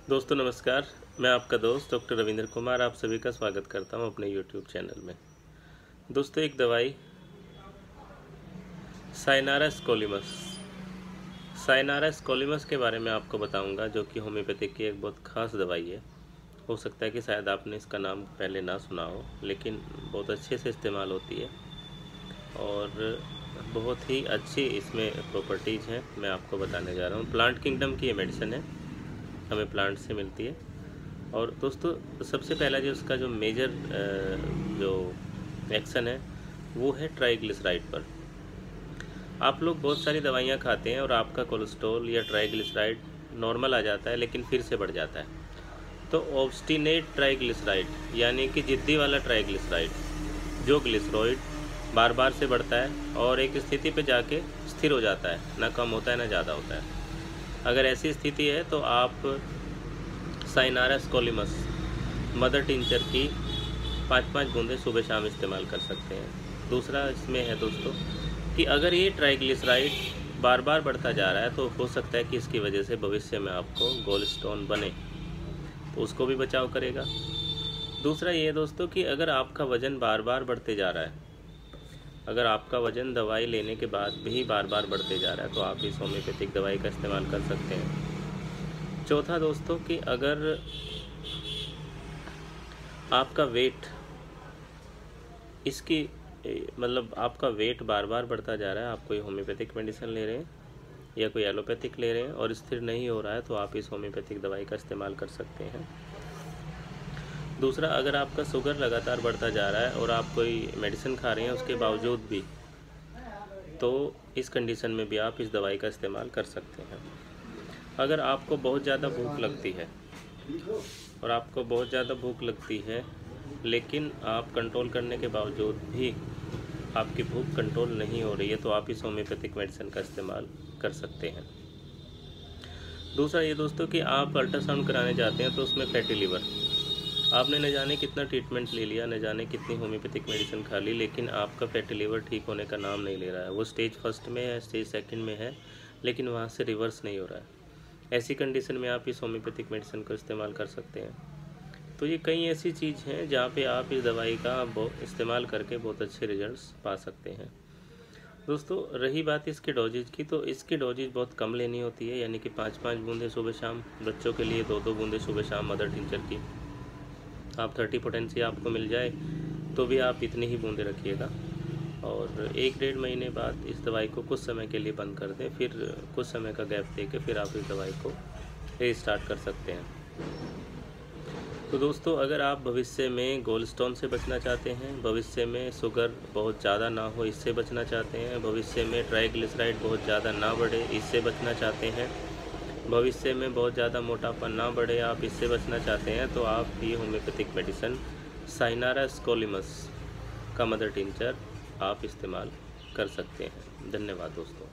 दोस्तों नमस्कार। मैं आपका दोस्त डॉक्टर रविंद्र कुमार आप सभी का स्वागत करता हूं अपने यूट्यूब चैनल में। दोस्तों एक दवाई साइनारा स्कोलिमस के बारे में आपको बताऊंगा, जो कि होम्योपैथिक की एक बहुत ख़ास दवाई है। हो सकता है कि शायद आपने इसका नाम पहले ना सुना हो, लेकिन बहुत अच्छे से इस्तेमाल होती है और बहुत ही अच्छी इसमें प्रॉपर्टीज़ हैं। मैं आपको बताने जा रहा हूँ। प्लांट किंगडम की ये मेडिसिन है, हमें प्लांट से मिलती है। और दोस्तों सबसे पहला जो उसका जो मेजर जो एक्शन है वो है ट्राइग्लिसराइड पर। आप लोग बहुत सारी दवाइयाँ खाते हैं और आपका कोलेस्ट्रॉल या ट्राइग्लिसराइड नॉर्मल आ जाता है, लेकिन फिर से बढ़ जाता है। तो ऑब्स्टिनेट ट्राइग्लिसराइड यानी कि जिद्दी वाला ट्राइग्लिसराइड, जो ग्लिसरॉइड बार बार से बढ़ता है और एक स्थिति पे जाके स्थिर हो जाता है, ना कम होता है ना ज़्यादा होता है। अगर ऐसी स्थिति है तो आप साइनारा स्कोलिमस मदर टिंचर की 5-5 बूंदें सुबह शाम इस्तेमाल कर सकते हैं। दूसरा इसमें है दोस्तों कि अगर ये ट्राइग्लिसराइड बार बार बढ़ता जा रहा है तो हो सकता है कि इसकी वजह से भविष्य में आपको गोल स्टोन बने, तो उसको भी बचाव करेगा। दूसरा ये दोस्तों कि अगर आपका वज़न बार बार बढ़ते जा रहा है, अगर आपका वज़न दवाई लेने के बाद भी बार बार बढ़ते जा रहा है, तो आप इस होम्योपैथिक दवाई का इस्तेमाल कर सकते हैं। चौथा दोस्तों कि अगर आपका वेट इसकी मतलब आपका वेट बार बार बढ़ता जा रहा है, आप कोई होम्योपैथिक मेडिसिन ले रहे हैं या कोई एलोपैथिक ले रहे हैं और स्थिर नहीं हो रहा है, तो आप इस होम्योपैथिक दवाई का इस्तेमाल कर सकते हैं। दूसरा, अगर आपका शुगर लगातार बढ़ता जा रहा है और आप कोई मेडिसिन खा रहे हैं उसके बावजूद भी, तो इस कंडीशन में भी आप इस दवाई का इस्तेमाल कर सकते हैं। अगर आपको बहुत ज़्यादा भूख लगती है लेकिन आप कंट्रोल करने के बावजूद भी आपकी भूख कंट्रोल नहीं हो रही है, तो आप इस होम्योपैथिक मेडिसिन का इस्तेमाल कर सकते हैं। दूसरा ये दोस्तों कि आप अल्ट्रासाउंड कराने जाते हैं तो उसमें फैटी लिवर, आपने न जाने कितना ट्रीटमेंट ले लिया, न जाने कितनी होम्योपैथिक मेडिसिन खा ली, लेकिन आपका फैटी लिवर ठीक होने का नाम नहीं ले रहा है। वो स्टेज 1 में है, स्टेज 2 में है, लेकिन वहाँ से रिवर्स नहीं हो रहा है। ऐसी कंडीशन में आप इस होम्योपैथिक मेडिसिन को इस्तेमाल कर सकते हैं। तो ये कई ऐसी चीज़ हैं जहाँ पे आप इस दवाई का इस्तेमाल करके बहुत अच्छे रिजल्ट्स पा सकते हैं। दोस्तों रही बात इसके डोजेज की, तो इसकी डोजेज बहुत कम लेनी होती है, यानी कि 5-5 बूंदें सुबह शाम। बच्चों के लिए 2-2 बूंदें सुबह शाम मदर टिंचर की। आप 30 पोटेंसी आपको मिल जाए तो भी आप इतनी ही बूंदें रखिएगा और 1-1.5 महीने बाद इस दवाई को कुछ समय के लिए बंद कर दें, फिर कुछ समय का गैप दे के फिर आप इस दवाई को रीस्टार्ट कर सकते हैं। तो दोस्तों अगर आप भविष्य में गोल स्टोन से बचना चाहते हैं, भविष्य में शुगर बहुत ज़्यादा ना हो इससे बचना चाहते हैं, भविष्य में ट्राइग्लिसराइड बहुत ज़्यादा ना बढ़े इससे बचना चाहते हैं, भविष्य में बहुत ज़्यादा मोटापा ना बढ़े आप इससे बचना चाहते हैं, तो आप ये होम्योपैथिक मेडिसिन साइनारा स्कोलिमस का मदर टिंचर आप इस्तेमाल कर सकते हैं। धन्यवाद दोस्तों।